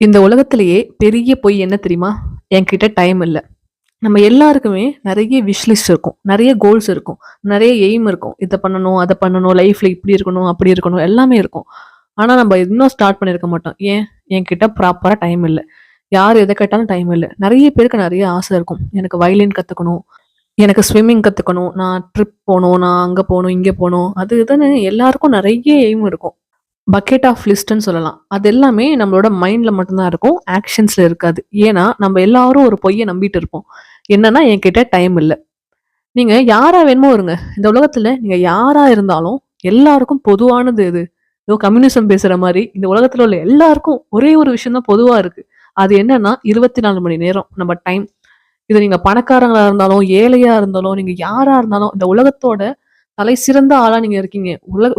இந்த உலகத்திலேயே பெரிய பொய் என்ன தெரியுமா? என்கிட்ட டைம் இல்ல. நம்ம எல்லாருக்குமே நெறைய விஷ் லிஸ்ட் இருக்கும். நெறைய கோல்ஸ் இருக்கும். நெறைய எய்ம் இருக்கும். இத பண்ணணும், அத பண்ணணும், லைஃப்ல இப்படி இருக்கணும், அப்படி இருக்கணும் எல்லாமே இருக்கும். ஆனா நம்ம இன்னும் ஸ்டார்ட் பண்ணியிருக்க மாட்டோம். ஏன்? என்கிட்ட ப்ராப்பரா டைம் இல்ல. யார் எத கேட்டாலும் டைம் இல்ல. நெறைய பேருக்கு நெறைய ஆசை இருக்கும். எனக்கு வயலின் கத்துக்கணும், எனக்கு ஸ்விம்மிங் கத்துக்கணும், நான் ட்ரிப் போணும், நான் அங்க போணும், இங்க போணும். அது இதுன்னு எல்லாருக்கும் நெறைய எய்ம் இருக்கும். பக்கெட் ஆஃப் லிஸ்ட்ன்னு சொல்லலாம். அது எல்லாமே நம்மளோட மைண்ட்ல மட்டும் தான் இருக்கும். ஆக்ஷன்ஸ்ல இருக்காது. ஏன்னா, நம்ம எல்லாரும் ஒரு பொய்ய நம்பிட்டு இருப்போம். என்னன்னா, என்கிட்ட டைம் இல்ல. நீங்க யாரா வேணுமோ இருங்க. இந்த உலகத்துல நீங்க யாரா இருந்தாலும் எல்லாருக்கும் பொதுவானது எது? ஏதோ கம்யூனிசம் பேசுற மாரி, இந்த உலகத்துல உள்ள எல்லாருக்கும் ஒரே ஒரு விஷயம் தான் பொதுவா இருக்கு. அது என்னன்னா, 24 மணி நேரம் நம்ம டைம். இது நீங்க பணக்காரங்களா இருந்தாலும், ஏழையா இருந்தாலும், நீங்க யாரா இருந்தாலும், இந்த உலகத்தோட தலை சிறந்த ஆளா நீங்க இருக்கீங்க.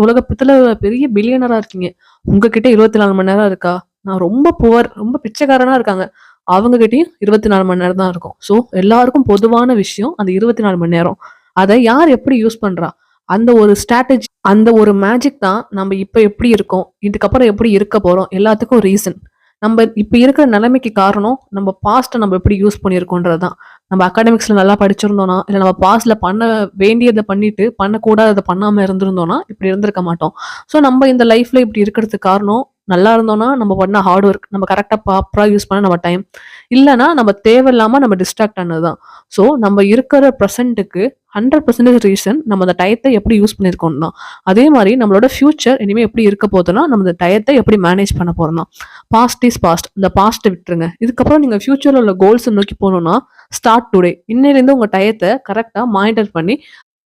உலகத்துல பெரிய பில்லியனரா இருக்கீங்க. உங்ககிட்ட 24 மணி நேரம் இருக்கா? நான் ரொம்ப புவர், ரொம்ப பிச்சைக்காரனா இருக்காங்க. அவங்க கிட்டயும் 24 மணி நேரம் தான் இருக்கும். ஸோ எல்லாருக்கும் பொதுவான விஷயம் அந்த 24 மணி நேரம். அத யார் எப்படி யூஸ் பண்றா? அந்த ஒரு ஸ்ட்ராட்டஜி, அந்த ஒரு மேஜிக் தான் நம்ம இப்ப எப்படி இருக்கோம், இதுக்கப்புறம் எப்படி இருக்க போறோம் எல்லாத்துக்கும் ரீசன். நம்ம இப்ப இருக்கிற நிலைமைக்கு காரணம் நம்ம பாஸ்ட்ட நம்ம எப்படி யூஸ் பண்ணியிருக்கோன்றது தான். நம்ம அகாடமிக்ஸ்ல நல்லா படிச்சிருந்தோம்னா, இல்ல நம்ம பாஸ்ட்ல பண்ண வேண்டியத பண்ணிட்டு, பண்ணக்கூடாதத பண்ணாம இருந்திருந்தோம்னா, இப்படி இருந்திருக்க மாட்டோம். ஸோ நம்ம இந்த லைஃப்ல இப்படி இருக்கிறதுக்கு காரணம், நல்லா இருந்தோம்னா, நம்ம பண்ண ஹார்ட் ஒர்க், நம்ம கரெக்ட்டா ப்ராப்பரா யூஸ் பண்ண நம்ம டைம். இல்லன்னா நம்ம தேவையில்லாம நம்ம டிஸ்ட்ராக்ட் ஆனது தான். ஸோ நம்ம இருக்கிற பிரசன்ட்டுக்கு 100% ரீசன் நம்ம அந்த டயத்த எப்படி யூஸ் பண்ணியிருக்கோம் தான். அதே மாரி நம்மளோட ஃபியூச்சர் இனிமே எப்படி இருக்க போதுன்னா, நம்ம இந்த டயத்த எப்படி மேனேஜ் பண்ண போறோம் தான். Past is past. இந்த பாஸ்ட்ட விட்டுருங்க. இதுக்கப்புறம் நீங்க ஃபியூச்சர்ல உள்ள கோல்ஸ நோக்கி போணும்னா, ஸ்டார்ட் டுடே. இன்னையிலேருந்து உங்க டயத்த கரெக்ட்டா மானிட்டர் பண்ணி,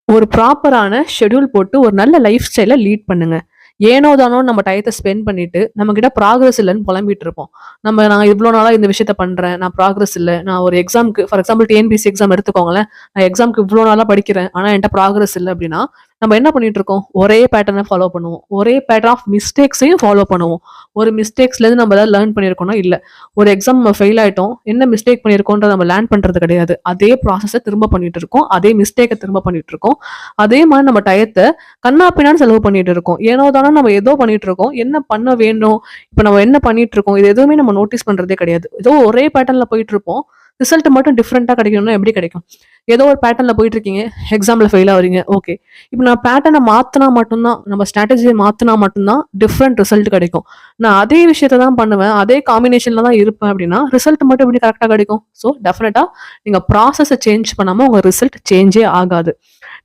ஒரு ப்ராப்பரான ஷெட்யூல் போட்டு ஒரு நல்ல லைஃப் ஸ்டைல லீட் பண்ணுங்க. ஏனோ தானோன்னு நம்ம டயத்த ஸ்பெண்ட் பண்ணிட்டு, நம்மகிட்ட ப்ராக்ரஸ் இல்லன்னு புலம்பிட்டு இருப்போம். நான் இவ்ளோ நாளா இந்த விஷயத்த பண்றேன். நான் ப்ராக்ரஸ் இல்ல. நான் ஒரு எக்ஸாம்க்கு ஃபார் எக்ஸாம்பிள் டிஎன்பிஎஸ்சி எக்ஸாம் எடுத்துக்கோங்களேன். நான் எக்ஸாம்க்கு இவ்ளோ நாளா படிக்கிறேன். ஆனா என்ட்ட ப்ராக்ரஸ் இல்ல அப்டின்னா, நம்ம என்ன பண்ணிட்டு இருக்கோம்? ஒரே பேட்டர்ன ஃபாலோ பண்ணுவோம். ஒரே பேட்டர்ன் ஆஃப் மிஸ்டேக்ஸையும் ஃபாலோ பண்ணுவோம். ஒரு மிஸ்டேக்ஸ்லேருந்து நம்ம ஏதாவது லேர்ன் பண்ணியிருக்கோம்னா இல்ல. ஒரு எக்ஸாம் நம்ம ஃபெயில் ஆயிட்டோம். என்ன மிஸ்டேக் பண்ணியிருக்கோன்றத நம்ம லேர்ன் பண்றது கிடையாது. அதே ப்ராசஸ திரும்ப பண்ணிட்டு இருக்கோம். அதே மிஸ்டேக்க திரும்ப பண்ணிட்டு இருக்கோம். அதே மாரி நம்ம டயத்த கன்னா பின்னான்னு செலவு பண்ணிட்டு இருக்கோம். ஏனோ தானோ நம்ம ஏதோ பண்ணிட்டு இருக்கோம். என்ன பண்ண வேண்டும்? இப்ப நம்ம என்ன பண்ணிட்டு இருக்கோம்? இது எதுவுமே நம்ம நோட்டீஸ் பண்றதே கிடையாது. ஏதோ ஒரே பேட்டர்ன்ல போயிட்டு இருப்போம். ரிசல்ட் மட்டும் டிஃபரெண்ட்டா கிடைக்கணும்னா எப்படி கிடைக்கும்? ஏதோ ஒரு பேட்டர்ன்ல போயிட்டு இருக்கீங்க. எக்ஸாம்ல ஃபெயில் ஆவறீங்க. ஓகே. இப்ப நான் பேட்டர்ன மாத்துனா மட்டும் தான், நம்ம ஸ்ட்ராட்டஜிய மாத்துனா மட்டும் தான் டிஃபரெண்ட் ரிசல்ட் கிடைக்கும். நான் அதே விஷயத்த தான் பண்ணுவேன். அதே காம்பினேஷன்ல தான் இருப்பேன் அப்படின்னா, ரிசல்ட் மட்டும் எப்படி கரெக்ட்டா கிடைக்கும்? ஸோ டெஃபினட்டா நீங்க ப்ராசஸ சேஞ்ச் பண்ணாம உங்க ரிசல்ட் சேஞ்சே ஆகாது.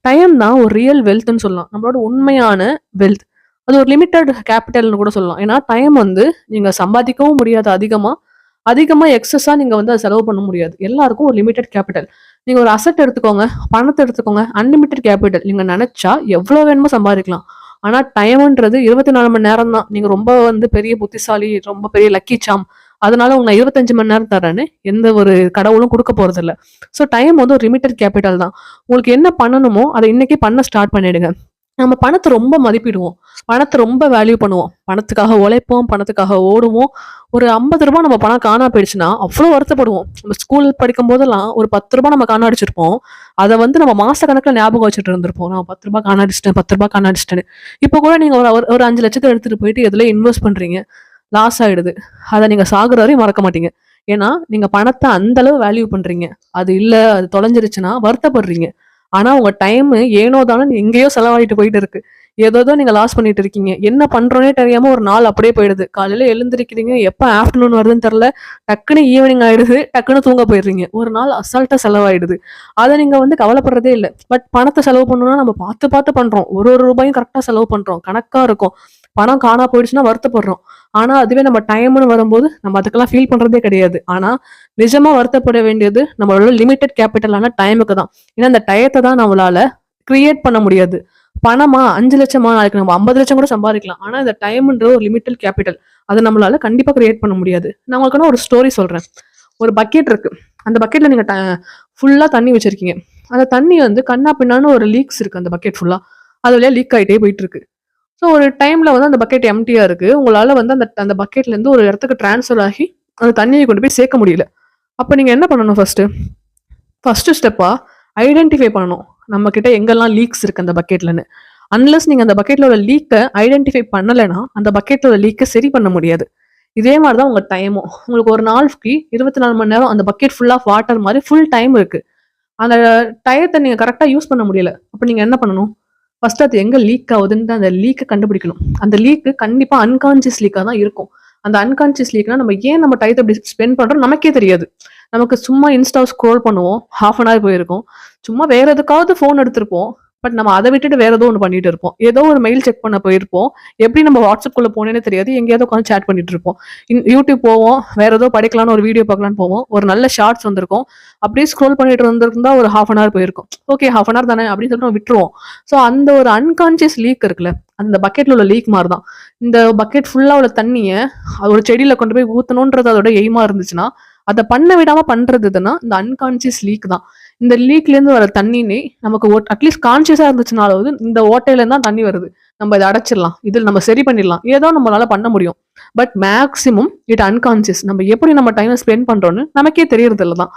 டைம் தான் ஒரு ரியல் வெல்த்ன்னு சொல்லலாம். நம்மளோட உண்மையான வெல்த். அது ஒரு லிமிட்டட் கேபிட்டல்ன்னு கூட சொல்லலாம். ஏன்னா டைம் வந்து நீங்க சம்பாதிக்கவும் முடியாது அதிகமா. அதிகமா எக்ஸஸா நீங்க வந்து அத செலவு பண்ண முடியாது. எல்லாருக்கும் ஒரு லிமிட்டட் கேபிட்டல். நீங்க ஒரு அசெட் எடுத்துக்கோங்க, பணத்த எடுத்துக்கோங்க. Unlimited capital. நீங்க நெனச்சா எவ்வளோ வேணுமோ சம்பாதிக்கலாம். ஆனா டைம்ன்றது 24 மணி நேரம் தான். நீங்க ரொம்ப வந்து பெரிய புத்திசாலி, ரொம்ப பெரிய லக்கி சார்ம். அதனால நான் 25 மணி நேரம் தரேன்னு எந்த ஒரு கடவுளும் குடுக்க போறதில்ல. ஸோ டைம் வந்து ஒரு லிமிட்டட் கேபிட்டல் தான். உங்களுக்கு என்ன பண்ணணுமோ, அத இன்னைக்கே பண்ண ஸ்டார்ட் பண்ணிடுங்க. நம்ம பணத்த ரொம்ப மதிப்பிடுவோம். பணத்த ரொம்ப வேல்யூ பண்ணுவோம். பணத்துக்காக உழைப்போம், பணத்துக்காக ஓடுவோம். ஒரு ரூ. 50 நம்ம பணம் காணாம போயிடுச்சுன்னா, அவ்ளோ வருத்தப்படுவோம். நம்ம ஸ்கூல் படிக்கும்போதெல்லாம் ஒரு ரூ. 10 நம்ம காண அடிச்சிருப்போம். அத வந்து நம்ம மாச கணக்குல ஞாபகம் வச்சுட்டு இருந்திருப்போம். நான் ரூ. 10 காண அடிச்சுட்டேன், ரூ. 10 காண அடிச்சுட்டேன்னு. இப்போ கூட நீங்க ஒரு ஒரு 5,00,000 எடுத்துட்டு போயிட்டு எதுலயோ இன்வெஸ்ட் பண்றீங்க. லாஸ் ஆயிடுது. அத நீங்க சாகுற வரையும் மறக்க மாட்டீங்க. ஏன்னா, நீங்க பணத்த அந்த அளவு வேல்யூ பண்றீங்க. அது இல்ல, அது தொலைஞ்சிருச்சுன்னா வருத்தப்படுறீங்க. ஆனா, உங்க டைமு ஏனோ தானோன்னு எங்கேயோ செலவாயிட்டு போயிட்டு இருக்கு. ஏதேதோ நீங்க லாஸ் பண்ணிட்டு இருக்கீங்க. என்ன பண்றோன்னே தெரியாம ஒரு நாள் அப்படியே போயிடுது. காலையில எழுந்திரிக்கிறீங்க, எப்ப ஆஃப்டர்நூன் வருதுன்னு தெரியல. டக்குனு ஈவினிங் ஆயிடுது. டக்குனு தூங்க போயிடுறீங்க. ஒரு நாள் அசால்ட்டா செலவாயிடுது. அத நீங்க வந்து கவலைப்படுறதே இல்ல. பட் பணத்த செலவு பண்ணணும்னா நம்ம பார்த்து பார்த்து பண்றோம். ஒரு ஒரு ரூபாயும் கரெக்ட்டா செலவு பண்றோம். கணக்கா இருக்கும். பணம் காணா போயிடுச்சுன்னா வருத்தப்படுறோம். ஆனா, அதுவே நம்ம டைம்ன்னு வரும்போது நம்ம அதுக்கெல்லாம் ஃபீல் பண்றதே கிடையாது. ஆனா, நிஜமா வருத்தப்பட வேண்டியது நம்மளோட லிமிட்டட் கேபிட்டலான டைமுக்கு தான். ஏன்னா, அந்த டயத்த தான் நம்மளால கிரியேட் பண்ண முடியாது. பணமா 5,00,000 நாளைக்கு நம்ம 50,00,000 கூட சம்பாதிக்கலாம். ஆனா, இந்த டைம்ன்ற ஒரு லிமிட்டட் கேபிட்டல். அத நம்மளால கண்டிப்பா கிரியேட் பண்ண முடியாது. நான் உங்களுக்கான ஒரு ஸ்டோரி சொல்றேன். ஒரு பக்கெட் இருக்கு. அந்த பக்கெட்ல நீங்க ஃபுல்லா தண்ணி வச்சிருக்கீங்க. அந்த தண்ணி வந்து கன்னா பின்னான்னு ஒரு லீக்ஸ் இருக்கு அந்த பக்கெட் ஃபுல்லா. அது வழியா லீக் ஆயிட்டே போயிட்டு இருக்கு. ஸோ ஒரு டைம்ல வந்து அந்த பக்கெட் எம்ப்டியா இருக்கு. உங்களால வந்து அந்த அந்த பக்கெட்ல இருந்து ஒரு இடத்துக்கு ட்ரான்ஸ்ஃபர் ஆகி அந்த தண்ணிய கொண்டு போய் சேர்க்க முடியல. அப்ப நீங்க என்ன பண்ணணும் ஃபர்ஸ்ட்டு? ஃபர்ஸ்ட்டு ஸ்டெப்பா ஐடென்டிஃபை பண்ணணும். நம்ம கிட்ட எங்கெல்லாம் லீக்ஸ் இருக்கு அந்த பக்கெட்லன்னு. அன்லெஸ் நீங்க அந்த பக்கெட்ல உள்ள லீக்க ஐடென்டிஃபை பண்ணலன்னா, அந்த பக்கெட்ல உள்ள லீக்க சரி பண்ண முடியாது. இதே மாதிரி தான் உங்க டைமும். உங்களுக்கு ஒரு நாளைக்கு 24 மணி நேரம் அந்த பக்கெட் ஃபுல் ஆஃப் வாட்டர் மாதிரி ஃபுல் டைம் இருக்கு. அந்த டயத்த நீங்க கரெக்ட்டா யூஸ் பண்ண முடியல. அப்ப நீங்க என்ன பண்ணணும்? ஃபர்ஸ்ட் அது எங்க லீக் ஆகுதுன்ட்டு அந்த லீக்க கண்டுபிடிக்கணும். அந்த லீக்கு கண்டிப்பா அன்கான்ஷியஸ் லீக்கா தான் இருக்கும். அந்த அன்கான்ஷியஸ் லீக்னா நம்ம ஏன் நம்ம டயத்த இப்படி ஸ்பெண்ட் பண்றோம் நமக்கே தெரியாது. நமக்கு சும்மா இன்ஸ்டாவ ஸ்க்ரோல் பண்ணுவோம். 1/2 அன் ஹவர் போயிருக்கும். சும்மா வேற எதுக்காவது ஃபோன் எடுத்திருப்போம். பட் நம்ம அத விட்டுட்டு வேற ஏதோ ஒண்ணு பண்ணிட்டு இருப்போம். ஏதோ ஒரு மெயில் செக் பண்ண போயிருப்போம். எப்படி நம்ம WhatsAppக்குள்ள போனேன்னே தெரியாது. எங்கேயாவது உட்காந்து சேட் பண்ணிட்டு இருப்போம். YouTube போவோம். வேற ஏதோ படிக்கலாம்னு ஒரு வீடியோ பார்க்கலாம்னு போவோம். ஒரு நல்ல ஷார்ட்ஸ் வந்திருக்கும். அப்படியே ஸ்க்ரோல் பண்ணிட்டு வந்திருந்தா ஒரு 1/2 அன் ஹவர் போயிருக்கும். ஓகே 1/2 அன் ஹவர் தானே அப்படின்னு சொல்லிட்டு நம்ம விட்டுருவோம். ஸோ அந்த ஒரு அன்கான்ஷியஸ் லீக் இருக்குல்ல, அந்த பக்கெட்ல உள்ள லீக் மாதிரி தான். இந்த பக்கெட் ஃபுல்லா உள்ள தண்ணிய அது ஒரு செடியில கொண்டு போய் ஊத்தணும்ன்றது அதோட எய்மா இருந்துச்சுன்னா, அத பண்ண விடாம பண்றது எதுன்னா, இந்த அன்கான்ஷியஸ் லீக் தான். இந்த லீக்ல இருந்து வர தண்ணி நமக்கு அட்லீஸ்ட் கான்ஷியஸா இருந்துச்சுனாலாவது இந்த ஓட்டையில இருந்தா தண்ணி வருது. நம்ம இத அடைச்சிடலாம். இதில நம்ம சரி பண்ணிடலாம். ஏதோ நம்மளால பண்ண முடியும். But maximum it unconscious. நம்ம எப்படி நம்ம டைம ஸ்பெண்ட் பண்றோம்னு நமக்கே தெரியறதில்ல தான்.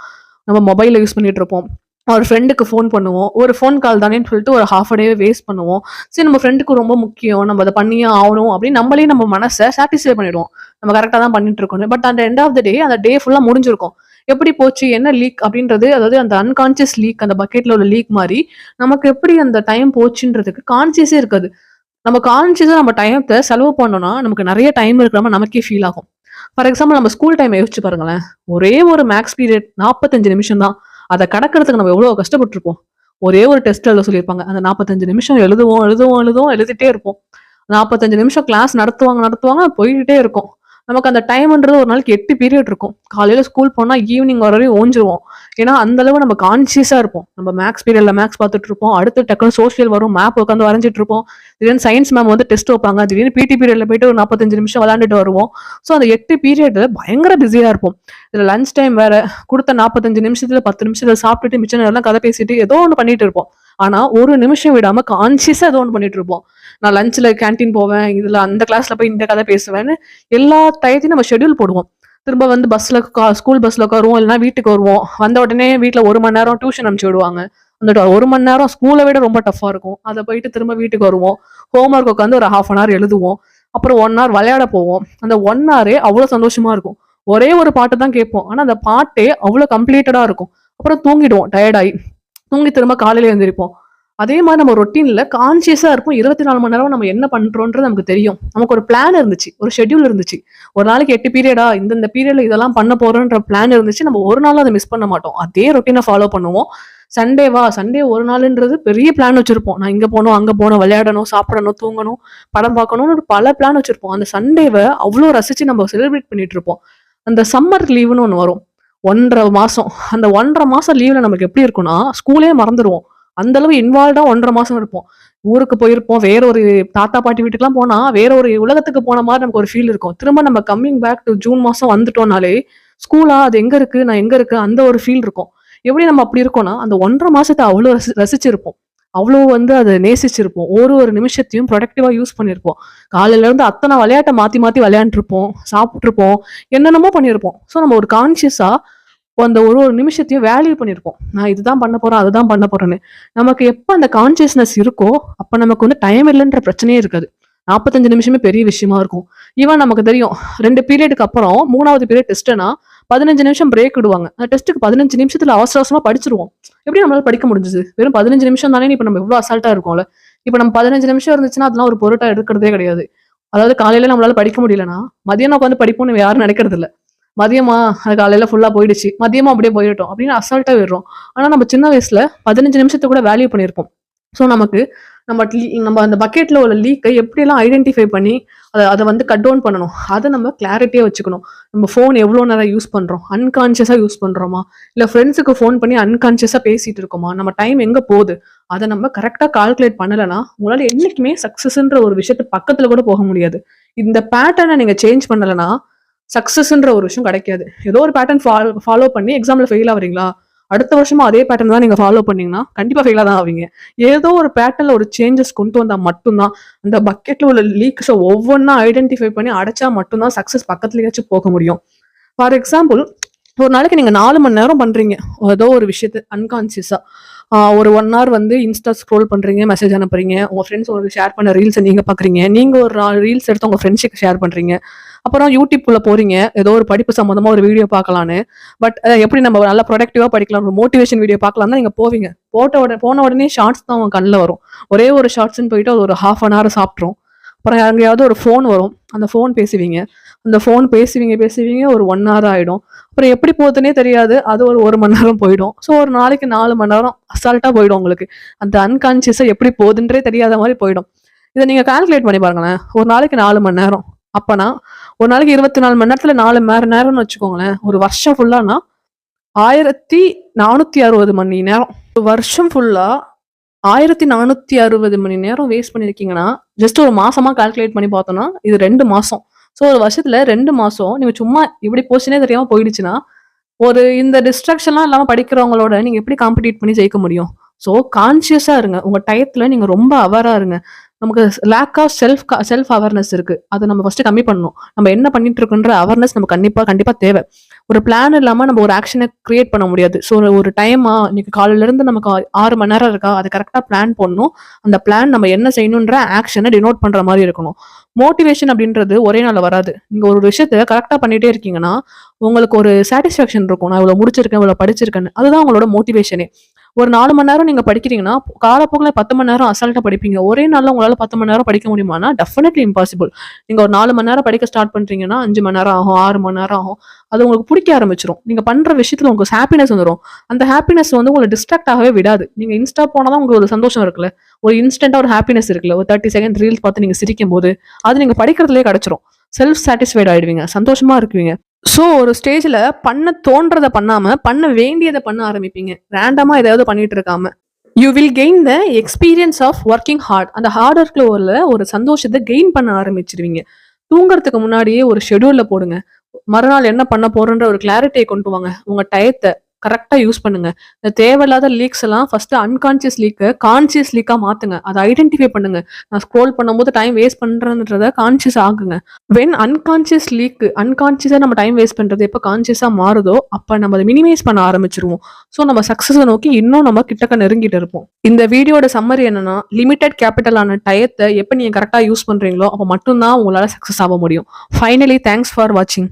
நம்ம மொபைல யூஸ் பண்ணிட்டு இருப்போம். ஒரு ஃப்ரெண்டுக்கு ஃபோன் பண்ணுவோம். ஒரு ஃபோன் கால் தானேன்னு சொல்லிட்டு ஒரு 1/2 டேவே வேஸ்ட் பண்ணுவோம். சரி நம்ம ஃப்ரெண்டுக்கு ரொம்ப முக்கியம். நம்ம அத பண்ணியே ஆவணும் அப்படின்னு நம்மளே நம்ம மனச சாட்டிஸ்ஃபை பண்ணிடுவோம். நம்ம கரெக்ட்டா தான் பண்ணிட்டு இருக்கோம்னு. But at end of the day அந்த டே ஃபுல்லா முடிஞ்சிருக்கும். எப்படி போச்சு? என்ன லீக்? அப்படின்றது அதாவது அந்த அன்கான்ஷியஸ் லீக் அந்த பக்கெட்ல உள்ள லீக் மாரி, நமக்கு எப்படி அந்த டைம் போச்சுன்றதுக்கு கான்ஷியஸே இருக்காது. நம்ம கான்ஷியஸா நம்ம டைமத்த செலவு பண்ணோம்னா, நமக்கு நெறைய டைம் இருக்கிற மாரி நமக்கே ஃபீல் ஆகும். ஃபார் எக்ஸாம்பிள் நம்ம ஸ்கூல் டைம் யோசிச்சு பாருங்களேன். ஒரே ஒரு மேத்ஸ் பீரியட் 45 நிமிஷம் தான். அத கடக்கிறதுக்கு நம்ம எவ்வளோ கஷ்டப்பட்டுருப்போம். ஒரே ஒரு டெஸ்ட் எழுத சொல்லியிருப்பாங்க. அந்த 45 நிமிஷம் எழுதுவோம், எழுதுவோம், எழுதுவோம், எழுதிட்டே இருப்போம். 45 நிமிஷம் கிளாஸ் நடத்துவாங்க, நடத்துவாங்க, போய்க்கிட்டே இருக்கும். நமக்கு அந்த டைம்ன்றது ஒரு நாளைக்கு 8 பீரியட் இருக்கும். காலையில ஸ்கூல் போனா ஈவினிங் வரையும் ஓஞ்சிருவோம். ஏன்னா, அந்த அளவு நம்ம கான்ஷியஸா இருப்போம். நம்ம மேத்ஸ் பீரியட்ல மேத்ஸ் பார்த்துட்டு இருப்போம். அடுத்து டக்குனு சோசியல் வரும். மேப் உட்காந்து வரைஞ்சிட்டு இருப்போம். திடீர்னு சயின்ஸ் மேம் வந்து டெஸ்ட் வைப்பாங்க. திடீர்னு பிடி பீரியட்ல போயிட்டு ஒரு 45 நிமிஷம் விளையாண்டுட்டு வருவோம். ஸோ அந்த 8 பீரியட் பயங்கர பிஸியா இருப்போம். இதுல லஞ்ச் டைம் வேற. குடுத்த 45 நிமிஷத்துல 10 நிமிஷத்துல சாப்பிட்டுட்டு மிச்ச நேரம்லாம் கதை பேசிட்டு ஏதோ ஒண்ணு பண்ணிட்டு இருப்போம். ஆனா, ஒரு நிமிஷம் விடாம கான்ஷியஸா ஏதோ ஒண்ணு பண்ணிட்டு இருப்போம். நான் லஞ்ச்ல கேன்டீன் போவேன். இதுல அந்த கிளாஸ்ல போய் இந்த கதை பேசுவேன்னு எல்லா டயத்தையும் நம்ம ஷெட்யூல் போடுவோம். திரும்ப வந்து பஸ்ல ஸ்கூல் பஸ்ல உட்காருவோம். இல்லைன்னா வீட்டுக்கு வருவோம். வந்த உடனே வீட்ல 1 மணி நேரம் டியூஷன் அனுப்பிச்சு விடுவாங்க. அந்த 1 மணி நேரம் ஸ்கூலை விட ரொம்ப டஃப்பா இருக்கும். அத போயிட்டு திரும்ப வீட்டுக்கு வருவோம். ஹோம் ஒர்க் உட்காந்து ஒரு 1/2 அன் ஹவர் எழுதுவோம். அப்புறம் 1 ஹவர் விளையாட போவோம். அந்த 1 ஹவரே அவ்வளோ சந்தோஷமா இருக்கும். ஒரே ஒரு பாட்டு தான் கேட்போம். ஆனா அந்த பாட்டே அவ்வளோ கம்ப்ளீட்டடா இருக்கும். அப்புறம் தூங்கிடுவோம் டயர்ட் ஆயி. தூங்கி திரும்ப காலையில எழுந்திரிப்போம். அதே மாதிரி நம்ம ரொட்டீன்ல கான்ஷியஸா இருப்போம். 24 மணி நேரம் நம்ம என்ன பண்றோம்ன்றது நமக்கு தெரியும். நமக்கு ஒரு பிளான் இருந்துச்சு. ஒரு ஷெட்யூல் இருந்துச்சு. ஒரு நாளைக்கு 8 பீரியடா இந்த பீரியட்ல இதெல்லாம் பண்ண போறோம்ன்ற பிளான் இருந்துச்சு. நம்ம ஒரு நாளும் அத மிஸ் பண்ண மாட்டோம். அதே ரொட்டீன ஃபாலோ பண்ணுவோம். சண்டே ஒரு நாளுன்றது பெரிய பிளான் வச்சிருப்போம். நான் இங்க போணும், அங்க போணும், விளையாடணும், சாப்பிடணும், தூங்கணும், படம் பார்க்கணும்னு பல பிளான் வச்சிருப்போம். அந்த சண்டேவ அவ்ளோ ரசிச்சு நம்ம செலிப்ரேட் பண்ணிட்டு இருப்போம். அந்த சம்மர் லீவுன்னு ஒண்ணு வரும். 1 1/2 மாசம். அந்த 1 1/2 மாசம் லீவ்ல நமக்கு எப்படி இருக்கும்னா, ஸ்கூலே மறந்துருவோம். அந்த அளவு இன்வால்வ்டா 1 1/2 மாசம் இருப்போம். ஊருக்கு போயிருப்போம். வேற ஒரு தாத்தா, பாட்டி வீட்டுக்குலாம் போனா, வேற ஒரு உலகத்துக்கு போன மாரி நமக்கு ஒரு ஃபீல் இருக்கும். திரும்ப நம்ம கம்மிங் பேக் டு ஜூன் மாசம் வந்துட்டோம்னாலே, ஸ்கூலா அது எங்க இருக்கு? நான் எங்க இருக்கேன்? அந்த ஒரு ஃபீல் இருக்கும். எப்படி நம்ம அப்படி இருக்கோம்னா, அந்த 1 1/2 மாசத்த அவ்ளோ ரசிச்சிருப்போம். அவ்ளோ வந்து அத நேசிச்சிருப்போம். ஒரு ஒரு நிமிஷத்தையும் ப்ரொடக்டிவா யூஸ் பண்ணியிருப்போம். காலையில இருந்து அத்தன விளையாட்ட மாத்தி மாத்தி விளையாண்டுருப்போம். சாப்ட்டுருப்போம். என்னென்னமோ பண்ணியிருப்போம். ஸோ நம்ம ஒரு கான்ஷியஸா அந்த ஒரு ஒரு நிமிஷத்தையும் வேல்யூ பண்ணியிருப்போம். நான் இதுதான் பண்ண போறேன், அதுதான் பண்ண போறேன்னு. நமக்கு எப்ப அந்த கான்ஷியஸ்னஸ் இருக்கோ, அப்ப நமக்கு வந்து டைம் இல்லன்ற பிரச்சனையே இருக்காது. 45 நிமிஷமே பெரிய விஷயமா இருக்கும். ஈவன் நமக்கு தெரியும் 2 பீரியடுக்கு அப்புறம் 3வது பீரியட் டெஸ்ட்னா 15 நிமிஷம் பிரேக் விடுவாங்க. அந்த டெஸ்ட்டுக்கு 15 நிமிஷத்துல அவசர அவசரமா படிச்சுருவோம். எப்படி நம்மளால படிக்க முடிஞ்சது? வெறும் 15 நிமிஷம் தானே இப்ப நம்ம எவ்வளோ அசால்ட்டா இருக்கோம்ல. இப்ப நம்ம 15 நிமிஷம் இருந்துச்சுன்னா, அதெல்லாம் ஒரு பொருட்டா எடுக்கிறதே கிடையாது. அதாவது காலையில நம்மளால படிக்க முடியலன்னா, மதியானம் உட்காந்து படிப்போம்னு யாரும் நினைக்கிறது இல்ல. மதியமா அது காலையில ஃபுல்லா போயிடுச்சு. மதியமா அப்படியே போயிட்டோம் அப்படின்னு அசால்ட்டா விடுறோம். ஆனா நம்ம சின்ன வயசுல 15 நிமிஷத்த கூட வேல்யூ பண்ணியிருப்போம். ஸோ நமக்கு நம்ம அந்த பக்கெட்ல உள்ள லீக்கை எப்படியெல்லாம் ஐடென்டிஃபை பண்ணி அத வந்து கட் டவுன் பண்ணணும். அத நம்ம கிளாரிட்டியா வச்சுக்கணும். நம்ம ஃபோன் எவ்வளோ நேரம் யூஸ் பண்றோம்? அன்கான்ஷியஸா யூஸ் பண்றோமா? இல்ல ஃப்ரெண்ட்ஸுக்கு ஃபோன் பண்ணி அன்கான்ஷியஸா பேசிட்டு இருக்கோமா? நம்ம டைம் எங்க போகுது? அத நம்ம கரெக்ட்டா கால்குலேட் பண்ணலன்னா, உங்களால என்னைக்குமே சக்சஸ்ன்ற ஒரு விஷயத்து பக்கத்துல கூட போக முடியாது. இந்த பேட்டர்ன நீங்க சேஞ்ச் பண்ணலன்னா, சக்சஸ்ன்ற ஒரு விஷயம் கிடைக்காது. ஏதோ ஒரு பேட்டர்ன் ஃபாலோ பண்ணி எக்ஸாம்ல ஃபெயில் ஆவறீங்களா? அடுத்த வருஷமும் அதே பேட்டர்ன் தான் நீங்க ஃபாலோ பண்ணீங்கன்னா, கண்டிப்பா ஃபெயிலா தான் ஆவீங்க. ஏதோ ஒரு பேட்டர்ன்ல ஒரு சேஞ்சஸ் கொண்டு வந்தா மட்டும் தான், அந்த பக்கெட்ல உள்ள லீக்ஸ ஒவ்வொன்னா ஐடென்டிஃபை பண்ணி அடைச்சா மட்டும் தான் சக்சஸ் பக்கத்துலயாச்சும் போக முடியும். ஃபார் எக்ஸாம்பிள் ஒரு நாளைக்கு நீங்க 4 மணி நேரம் பண்றீங்க. ஏதோ ஒரு விஷயத்த அன்கான்ஷியஸா. ஒரு 1 ஹவர் வந்து இன்ஸ்டா ஸ்க்ரோல் பண்றீங்க, மெசேஜ் அனுப்புறீங்க. உங்க ஃப்ரெண்ட்ஸ் உங்களுக்கு ஷேர் பண்ண ரீல்ஸ நீங்க பார்க்குறீங்க. நீங்க ஒரு ரீல்ஸ் எடுத்து உங்க ஃப்ரெண்ட்ஸுக்கு ஷேர் பண்றீங்க. அப்புறம் யூடியூப்குள்ள போறீங்க. ஏதோ ஒரு படிப்பு சம்மந்தமா ஒரு வீடியோ பார்க்கலான்னு. பட் எப்படி நம்ம நல்லா ப்ரொடக்டிவா படிக்கலாம், ஒரு மோட்டிவேஷன் வீடியோ பார்க்கலாம்னு நீங்க போவீங்க. போன உடனே ஷார்ட்ஸ் தான் உங்க கண்ல வரும். ஒரே ஒரு ஷார்ட்ஸ்ன்னு போயிட்டு அது ஒரு 1/2 அன் ஹவர் சாப்பிட்ரும். அப்புறம் எங்கேயாவது ஒரு ஃபோன் வரும். அந்த ஃபோன் பேசுவீங்க. அந்த ஃபோன் பேசுவீங்க ஒரு 1 ஹவர் ஆயிடும். அப்புறம் எப்படி போகுதுன்னே தெரியாது. அது ஒரு 1 மணி நேரம் போயிடும். ஸோ ஒரு நாளைக்கு 4 மணி நேரம் அசால்ட்டா போயிடும் உங்களுக்கு. அந்த அன்கான்ஷியஸா எப்படி போகுதுன்றே தெரியாத மாரி போயிடும். இத நீங்க கால்குலேட் பண்ணி பாருங்களேன். ஒரு நாளைக்கு 4 மணி நேரம். அப்பன்னா ஒரு நாளைக்கு 24 மணி நேரத்துல 4 மணி நேரம்னு வச்சுக்கோங்களேன். ஒரு வருஷம் ஃபுல்லானா 1460 மணி நேரம். ஒரு வருஷம் ஃபுல்லா 1460 மணி நேரம் வேஸ்ட் பண்ணியிருக்கீங்கன்னா, ஜஸ்ட் ஒரு மாசமா கால்குலேட் பண்ணி பார்த்தோம்னா, இது 2 மாசம். ஸோ ஒரு வருஷத்துல 2 மாசம் நீங்க சும்மா எப்படி போச்சுன்னே தெரியாம போயிடுச்சுன்னா, ஒரு இந்த டிஸ்ட்ராக்ஷன்லாம் இல்லாம படிக்கிறவங்களோட நீங்க எப்படி காம்பீட் பண்ணி ஜெயிக்க முடியும்? ஸோ கான்ஷியஸா இருங்க. உங்க டயத்துல நீங்க ரொம்ப அவேரா இருங்க. நமக்கு லேக் ஆஃப் செல்ஃப் அவேர்னஸ் இருக்கு. அத நம்ம ஃபர்ஸ்ட் கம்மி பண்ணணும். நம்ம என்ன பண்ணிட்டு இருக்கோன்ற அவேர்னஸ் நமக்கு கண்டிப்பா தேவை. ஒரு பிளான் இல்லாம நம்ம ஒரு ஆக்ஷன கிரியேட் பண்ண முடியாது. ஸோ ஒரு டைமா இன்னைக்கு காலையில இருந்து நமக்கு 6 மணி நேரம் இருக்கா, அத கரெக்ட்டா பிளான் பண்ணணும். அந்த பிளான் நம்ம என்ன செய்யணுன்ற ஆக்ஷன டினோட் பண்ற மாரி இருக்கணும். மோட்டிவேஷன் அப்படின்றது ஒரே நாள்ல வராது. நீங்க ஒரு விஷயத்த கரெக்ட்டா பண்ணிட்டே இருக்கீங்கன்னா, உங்களுக்கு ஒரு சாட்டிஸ்ஃபேக்ஷன் இருக்கும். நான் இவ்வளவு முடிச்சிருக்கேன், இவ்வளவு படிச்சிருக்கேன்னு. அதுதான் உங்களோட மோட்டிவேஷனே. ஒரு 4 மணி நேரம் நீங்க படிக்கிறீங்கன்னா, காலப்போக்குல 10 மணி நேரம் அசால்ட்டா படிப்பீங்க. ஒரே நாள்ல உங்களால 10 மணி நேரம் படிக்க முடியுமான்னா, டெஃபினெட்லி இம்பாசிபிள். நீங்க ஒரு 4 மணி நேரம் படிக்க ஸ்டார்ட் பண்றீங்கன்னா, 5 மணி நேரம் ஆகும், 6 மணி நேரம் ஆகும். அது உங்களுக்கு பிடிக்க ஆரம்பிச்சுரும். நீங்க பண்ற விஷயத்துல உங்களுக்கு ஹாப்பினஸ் வந்துரும். அந்த ஹாப்பினஸ் வந்து உங்கள டிஸ்ட்ராக்ட் ஆகவே விடாது. நீங்க இன்ஸ்டா போனா தான் உங்களுக்கு ஒரு சந்தோஷம் இருக்குல்ல. ஒரு இன்ஸ்டன்ட்டா ஒரு ஹாப்பினஸ் இருக்குல்ல. ஒரு 30 செகண்ட் ரீல்ஸ் பார்த்து நீங்க சிரிக்கும்போது, அது நீங்க படிக்கிறதுலயே கிடைச்சிரும். செல்ஃப் சாட்டிஸ்ஃபைட் ஆயிடுவீங்க. சந்தோஷமா இருக்குவீங்க. ஸோ ஒரு ஸ்டேஜ்ல பண்ண தோன்றத பண்ணாம, பண்ண வேண்டியத பண்ண ஆரம்பிப்பீங்க. ரேண்டமா எதையாவது பண்ணிட்டு இருக்காம. You will gain the experience of working hard. அந்த ஹார்ட் ஒர்க்ல ஒரு சந்தோஷத்த கெயின் பண்ண ஆரம்பிச்சுருவீங்க. தூங்குறதுக்கு முன்னாடியே ஒரு ஷெட்யூல்ல போடுங்க. மறுநாள் என்ன பண்ண போறோன்ற ஒரு கிளாரிட்டிய கொண்டு வாங்க. உங்க டயத்த கரெக்ட்டா யூஸ் பண்ணுங்க. இந்த தேவையில்லாத லீக்ஸ் எல்லாம் ஃபர்ஸ்ட் அன்கான்ஷியஸ் லீக்க கான்ஷியஸ் லீக்கா மாத்துங்க. அத ஐடென்டிஃபை பண்ணுங்க. நான் ஸ்க்ரோல் பண்ணும்போது டைம் வேஸ்ட் பண்றேன்றத கான்ஷியஸ் ஆக்குங்க. அன்கான்ஷியஸா நம்ம டைம் வேஸ்ட் பண்றது எப்ப கான்ஷியஸா மாறுதோ, அப்ப நம்ம அத மினிமைஸ் பண்ண ஆரம்பிச்சுருவோம். ஸோ நம்ம சக்சஸ நோக்கி இன்னும் நம்ம கிட்டக்க நெருங்கிட்டு இருப்போம். இந்த வீடியோட சம்மரி என்னன்னா, லிமிட்டட் கேபிட்டலான டயத்த எப்ப நீங்க கரெக்ட்டா யூஸ் பண்றீங்களோ, அப்ப மட்டும் தான் உங்களால சக்சஸ் ஆக முடியும். ஃபைனலி தேங்க்ஸ் ஃபார் வாட்சிங்.